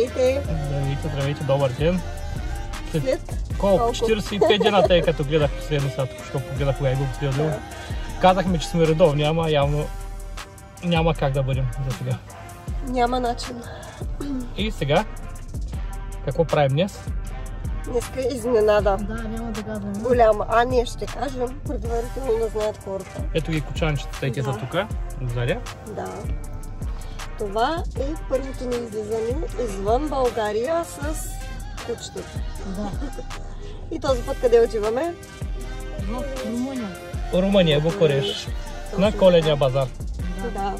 Здравейте! Здравейте, добър ден! След колко? 45 дена, тъй като гледах последно сега, току-що погледах кога го последно. Казахме, че сме редовни, ама явно няма как да бъдем за сега. Няма начин. И сега, какво правим днес? Днеска изненада. Да, няма да казвам. Голяма. А ние ще кажем, предварително да знаят хората. Ето ги кочанчета, тъй са тук, отзадя. Да. Това е първото ни излизане извън България с кучетата. Да. И този път къде отиваме? В Румъния. Румъния, Букурещ. На коледния базар. Да.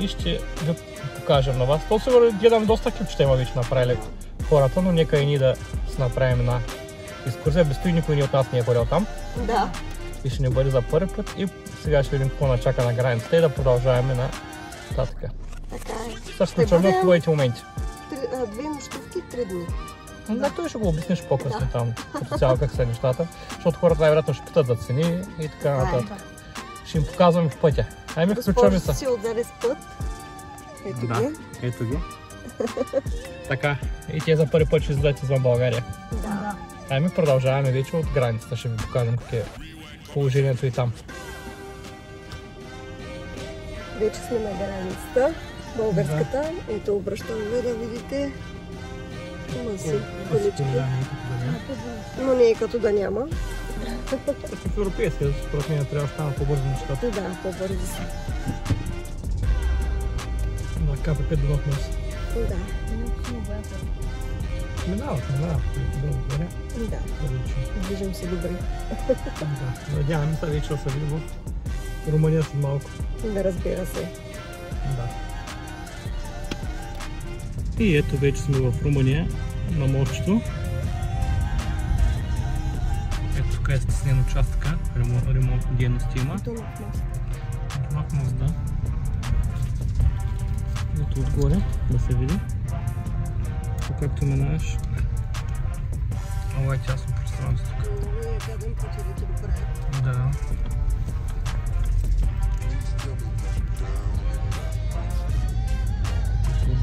И ще ви покажем на вас. То сигурно гледам доста клипчета има вече направили хората, но нека и ние да си направим една екскурзия. Без той никой от нас не е ходил там. Да. И ще ни бъде за първи път. И сега ще видим какво начака на границата и да продължаваме на татъка. Така е. Ще включваме от твоите моменти. 2 нощувки, 3 дни. Да, той ще го обясниш по-късно там, като цяло как са нещата. Защото хората най-вероятно ще питат за цени и така нататък. Ще им показваме в пътя. Айде, включваме се. Си отзаде с път. Ето ги. Ето ги. Така, и те за първи път ще излезат извън България. Да. Айде, продължаваме вече от границата. Ще ви покажем как е положението и там. Вече сме на границата, българската. Ето обръщаме да видите. Има си колички. Но не е като да няма. В Европейския, според мен трябва да стана по-бързо нещата. Да, по-бързо са. Да, КПП до нов нос. Да. Минават. Да. Движим се добре. Да, надяваме се вече да се видим в Румъния след малко. Да, разбира се. Да. И ето вече сме в Румъния, на мостчето. Ето тук е стеснен участъка, ремонтни дейности има. Нов мост, да. Ето отгоре, да се види. Тук както минаваш, много е тясно пространство тук. Много е гаден път и да го правят. Да.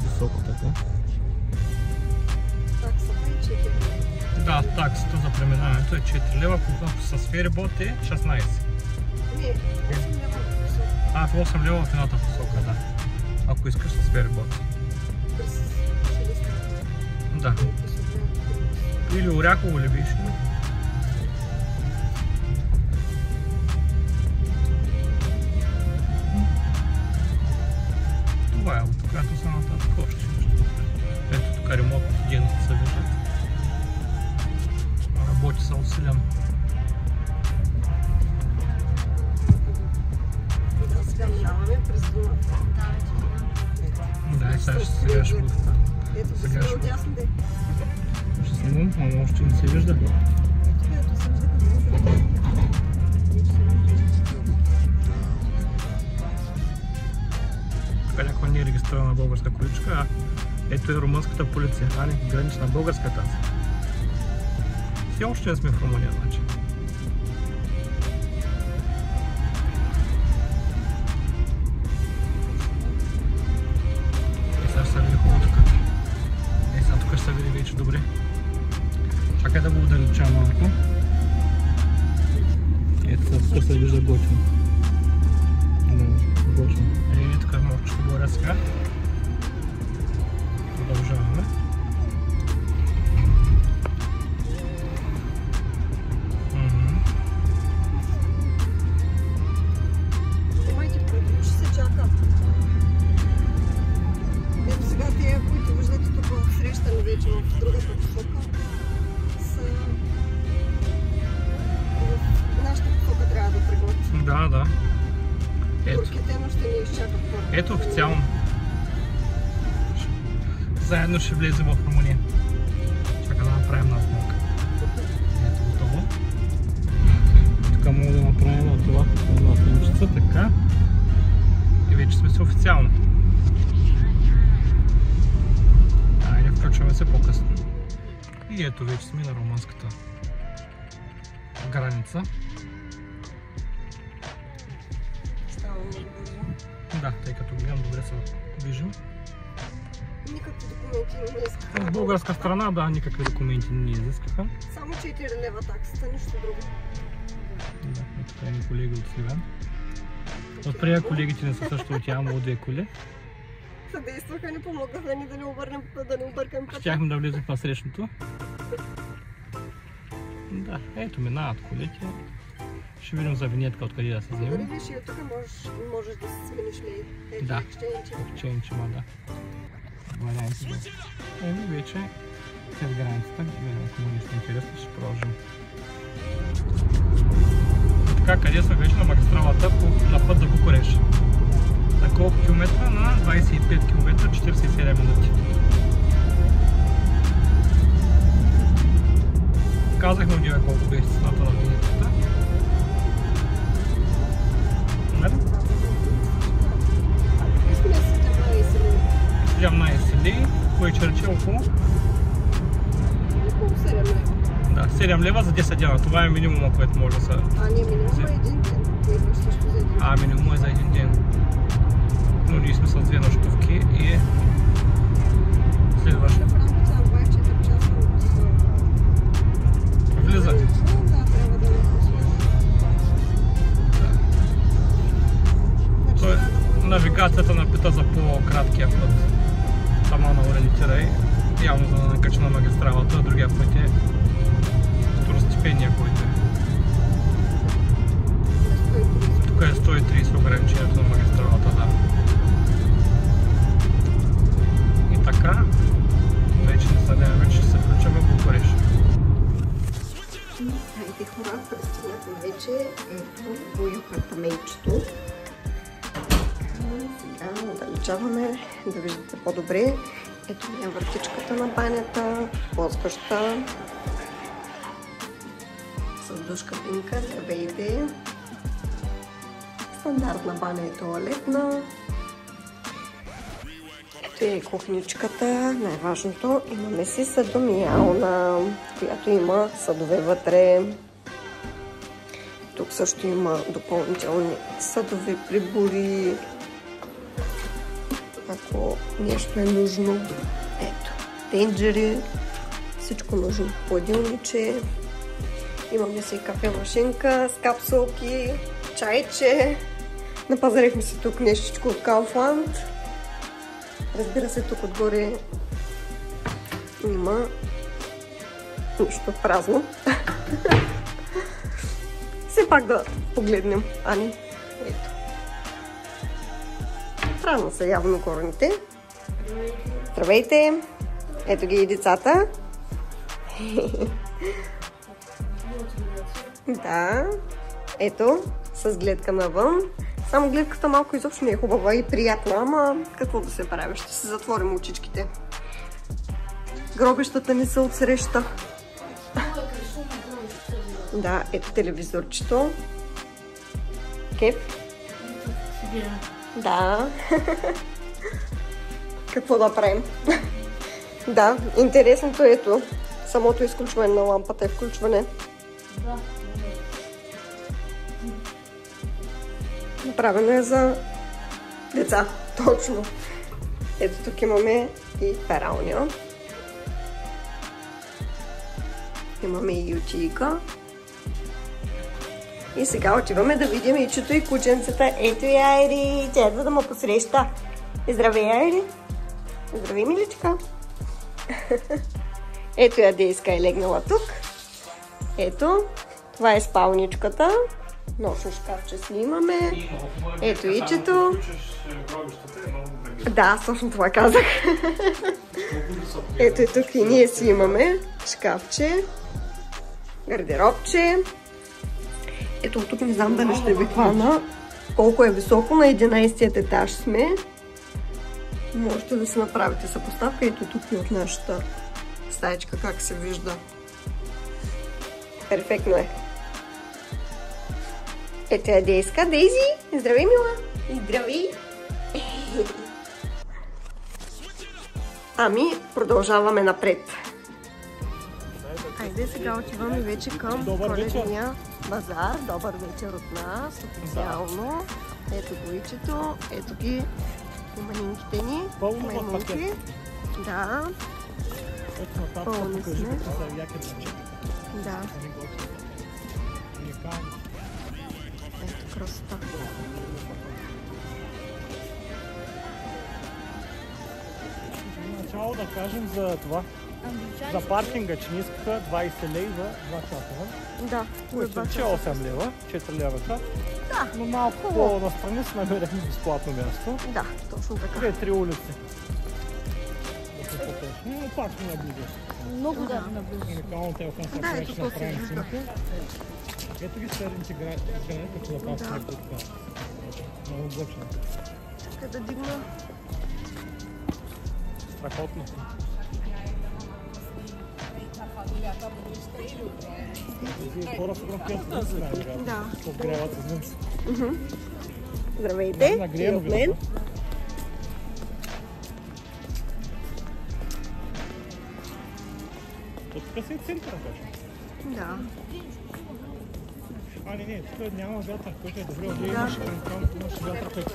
Високо така. Таксата е 4 лева. Да, таксата за преминаването е 4 лева, с ферибот е 16. Не, 8 лева посока. А, в 8 лева в едната посока, да. Ако искаш с ферибот. През Шелеста. Да. Или Оряхово ли беше? Това е от когато са нататък още нещо. Ето тук ремонтните дейности се виждат. Работи са усилено. Да, сега минаваме през Дунав. Да, сега ще го... Ето Сега сега ще- отясно де. Ще снимам, но още не се вижда. Ето се вижда къде е. Тук някаква не е регистрирана българска количка, а ето е румънската полиция, а не гранична българска тази. Все още не сме в Румъния, значи. И сега ще се види хубаво тук. Сега тук ще се види вече добре. Чакай да го удалеча малко. Ето тук се вижда готино. Готино. И тук морчето горе сега. Продължаваме. Имайте предвид, че се чака. Ето сега тия, които виждате тук срещани вече в другата посока, са в нашата посока трябва да преготвим. Да, да. Ето. Турките, но ще ни изчакат първо. Ето официално. Заедно ще влезем в Румъния. Чака да направим на снимка. Ето готово. Тук мога да направим от това една снимчица, така. И вече сме си официално. Айде, включваме се по-късно. И ето вече сме на румънската граница. Става много бързо. Да, тъй като гледам добре се движим. Никакви документи не искаха. В българска страна, да, никакви документи не изискаха. Само 4 лева таксата, нищо друго. Да, ето това е колеги от Сливен. Отпрея колегите не са също от Ямбол, 2 коли. Съдействаха, ни помогнаха ни да не объркам пътя. Щяхме да влизат на срещното. Да, ето минават колите. Ще видим за винетка откъде да се вземе. Дори виж и от тук можеш да си смениш ли. Ето Да, екшенче. има, да. Варианти. Еми вече след границата, ако му нещо интересно, ще продължим. Така, къде сме вече на магистралата на път за Букурещ. На колко километра? На 25 км, 47 минути. Казахме от него колко беше цената на винетката. Нали? 17 ли, кое черче около? Около 7 лева. Да, 7 лева за 10 дена. Това е минимума, което може да се... А не, минимум е един ден. Кое също за един ден. А, минимум е за един ден. Но ние сме с 2 нощувки и следващ. В рамките на 24 часа от... Влиза. Да, трябва да Той навигацията напита за по-краткия път. Сама на ориентира и явно за да накача на магистралата, а другия път е второстепенния, който е. Тук е 130 ограничението на магистралата, да. И така, вече не съдяваме, че ще се включим в Букурещ. Хайде хора, пристигнахме вече. Ето го и апартаментчето. Сега отдалечаваме да виждате по-добре. Ето ми е въртичката на банята, плоскаща, с душ кабинка, здравейте. Стандартна баня е тоалетна. Ето е кухничката, най-важното. Имаме си съдомиялна, която има съдове вътре. Тук също има допълнителни съдови прибори. Ако нещо е нужно. Ето, тенджери, всичко нужно. Хладилниче. Имаме си кафе машинка с капсулки, чайче. Напазарихме си тук нещичко от Kaufland. Разбира се, тук отгоре има нищо празно. Все пак да погледнем. Ани, ето. Празно са явно корните. Здравейте! Ето ги и децата. Да, ето, с гледка навън. Само гледката малко изобщо не е хубава и приятна, ама какво да се прави? Ще се затворим очичките. Гробищата ни са отсреща. Да, ето телевизорчето. Кеф? Да. Какво да правим? Да, интересното е ето. Самото изключване на лампата е включване. Да. Направено е за деца. Точно. Ето тук имаме и пералня. Имаме и ютийка. И сега отиваме да видим ичето и кученцата. Ето и Айри. Тя идва да ме посреща. Здравей, Айри. Здравей, миличка. Ето я Дейска е легнала тук. Ето. Това е спалничката. Нощно шкафче си имаме. Ето ичето. Да, точно това казах. Ето и тук и ние си имаме шкафче. Гардеробче. Ето тук не знам дали ще ви хвана колко е високо. На 11-тият етаж сме. Можете да си направите съпоставка. Ето тук и от нашата стаечка как се вижда. Перфектно е. Ето е Дейска. Дейзи! Здравей, мила! Здравей! Ами, продължаваме напред. Айде сега отиваме вече към коледния базар. Добър вечер от нас, официално. Ето гоичето, ето ги манинките ни, маймунки. Да. Ето нататък Пълни покажи сме. какви са яки дръчета. Да. Уникални. Ето красота. Начало да кажем за това. За паркинга, че ни искаха 20 лей за 2 часа. Да, Което че 8 лева, 4 лева час. Да. Но малко по-настрани си намерихме безплатно място. Да, точно така. 2-3 улици. Да се поточни, но пак сме наблизо. Много да наблизо. Уникално телефон са Да, ето вече то се направим вижда. снимка. Ето ги средните сгради, като да пасне Да. тук. Много облъчно. Чакай да дигна. Страхотно. Тези хора са гръмкият да се нагряват. Да. Подгряват с дънци. Здравейте, и Нагрием от ви мен. да. Тук си е центъра точно. Да. Не, тук няма вятър, който е добре. Вие Да. имаш вятър, който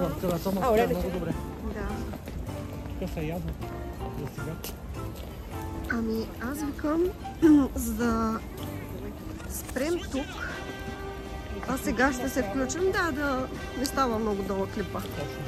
в телефона е много добре. Да. Тук са ядно за сега. Ами аз викам, за да спрем тук, а сега ще се включим, да не става много дълъг клипа. Точно.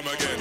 come again.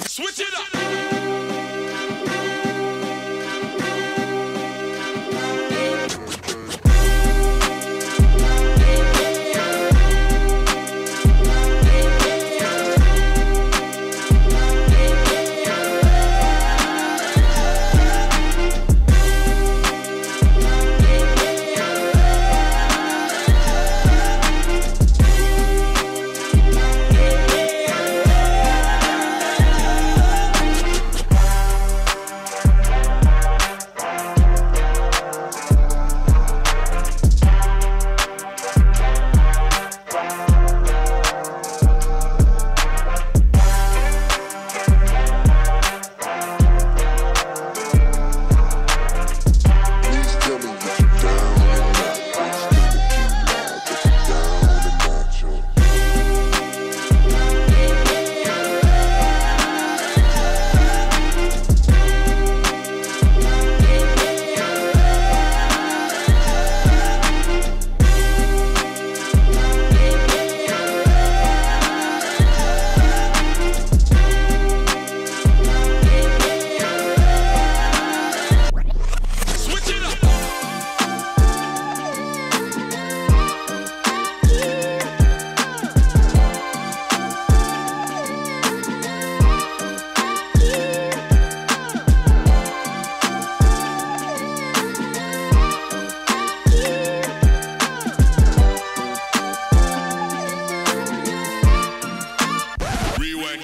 Switch it up!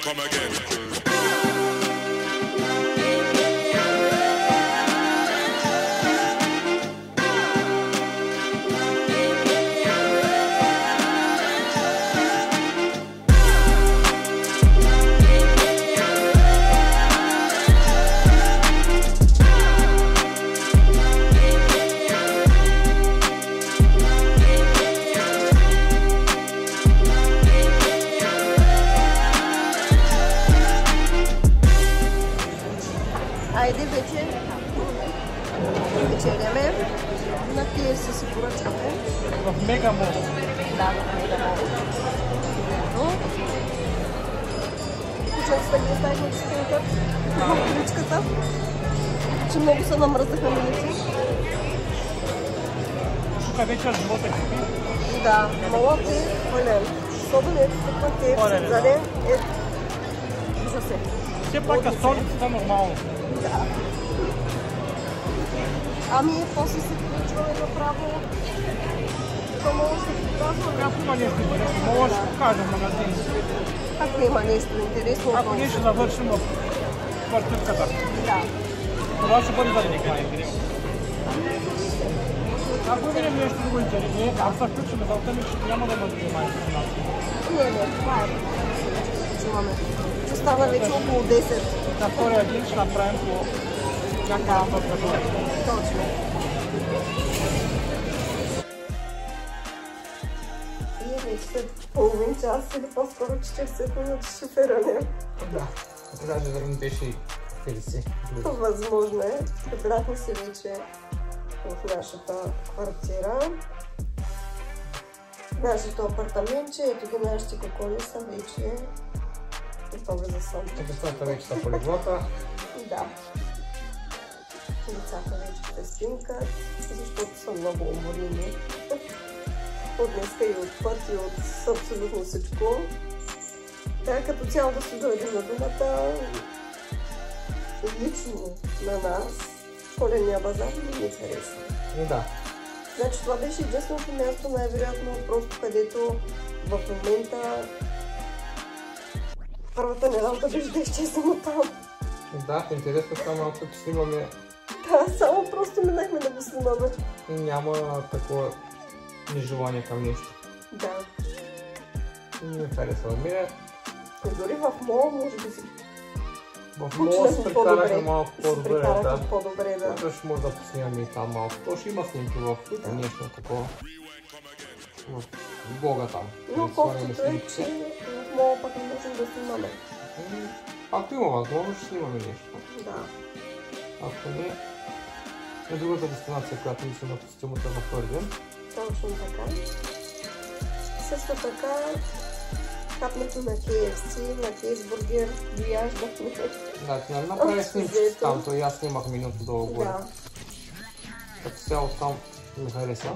Come again. Айде вече вечеряме, напие се си поръчкаме. В Мега Мол. Да, в Мега Мол. Кученцата ги оставихме да се хранят в количката, че много се намръзаха милици. Тук вече живота кипи. Да, молът е пълен. Особено ето такъв е заден е за се. Все пак столицата нормално. Да. Ами, после се включваме направо. Това мога да се показва. Ако има нещо интересно, мога да се покажа в магазин. Ако има нещо интересно. Ако ние ще завършим в квартирката. Да. Това ще бъде за реклама. Ако видим нещо друго интересно, аз се включим за ми, че няма да ме занимаем с нас. Не, това е. Ще става вече около 10. На втория ден ще направим по някаква въпроса. Точно. И вече след половин час или по-скоро 40 минути шофиране. Да, даже вероятно беше и 50. Възможно е. Прибрахме се вече в нашата квартира. Нашето апартаментче, ето ги нашите кокони са вече готови за сън. Децата вече са по леглата. Да. Децата вече се спинкат, защото са много уморени. От днеска и от път и от абсолютно всичко. Така като цяло да се дойдем на думата, лично на нас, коледния базар не ни хареса. Да. Значи това беше единственото място, най-вероятно, просто където в момента първата неделя беше да изчезнем там. Да, интересно само като снимаме. Да, само просто минахме да го снимаме. Няма такова нежелание към нещо. Да. Не ми харесва. Дори в мол, може би си в мола се прекарахме малко по-добре. Да. По-добре, да. Утре ще може да поснимаме и там малко. То ще има снимки в нещо такова. В блога там. Но колкото е, че в мола пък не можем да снимаме. Ако има възможност, ще снимаме нещо. Да. Ако не, е другата дестинация, която мисля да посетим от на първия. Точно така. Също така хапнахме на KFC, на кейсбургер, дояждахме. Да, ти направи снимки там, то и аз снимах минуто долу горе. Да. Като цяло там ми хареса.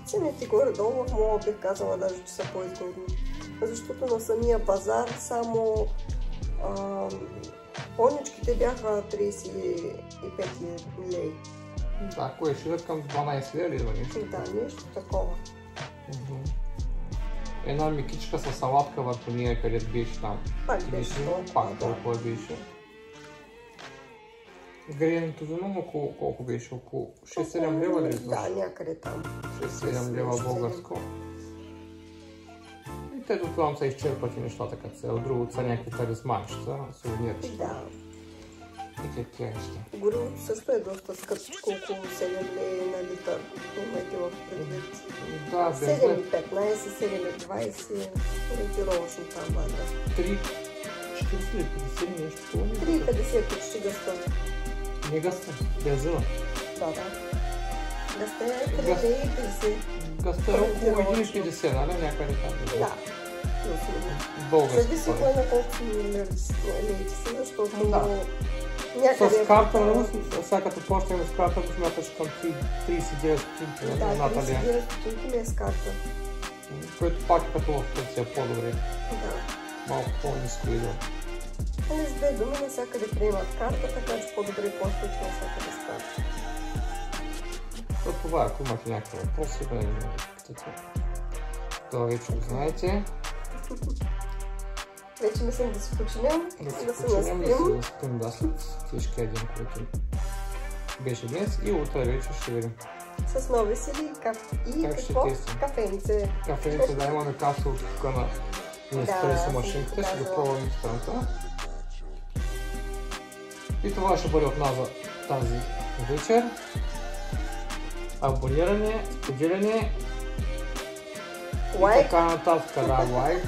Цените горе-долу в мола бих казала даже, че са по-изгодни. Защото на самия базар само поничките бяха 35 лей. Да, кое ще да към 12 лева или нещо? Да, нещо такова. Една микичка с салатка върху нея, където беше там. Пак беше толкова. Пак толкова беше. Гренето вино колко беше? Около 6-7 лева ли? Да, някъде там. 6-7 лева българско. И те до това са изчерпати нещата като цяло. Друго са някакви талисманчета, сувенирчета. Да. И такива неща. Горивото също е доста скъпичко, около 7 лева на литър. Имайте в предвид. Да, 7,15, 7,20, ориентировъчно там вада. 3,40 или 50 нещо такова? 3,50 почти гъста. Не гъста, бензина. Да. Гъста е 3,50. Гъста е около 1,50, нали? Някъде там. Да. Български. Зависи кой на колко лейки си, защото някъде... С карта, сега като почнем с карта, го смяташ към 39 стотинки. Да, 39 стотинки ми е с карта. Което пак е като в Турция по-добре. Да. Малко по-ниско идва. С две думи навсякъде приемат карта, така че по-добре плащат навсякъде с карта. Това, ако имате някакви въпроси, да не питате. Това вече го знаете. Вече мислим да се починем, да се наспим. Да се наспим, да, след тежкия ден, който беше днес и утре вече ще видим. С нови сили и какво? Кафенице. Кафенице, да, имаме капсул тук на еспресо машинката, ще го пробваме страната. И това ще бъде от нас за тази вечер. Абониране, споделяне и така нататък, да, лайк.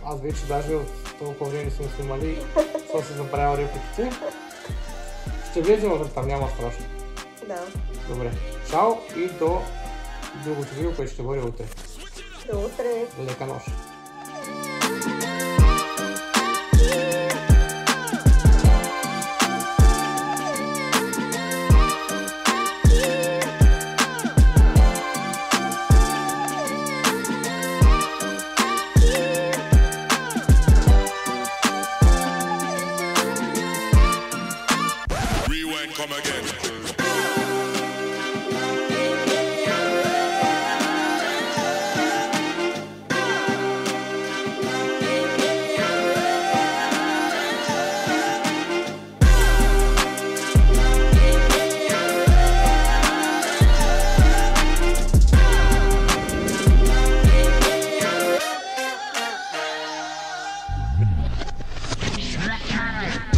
Аз вече даже от толкова време сме снимали, съм се забравил репликите. Ще влезем вътре там, няма страшно. Да. Добре. Чао и до другото видео, което ще бъде утре. До утре. Лека нощ. Come again. Black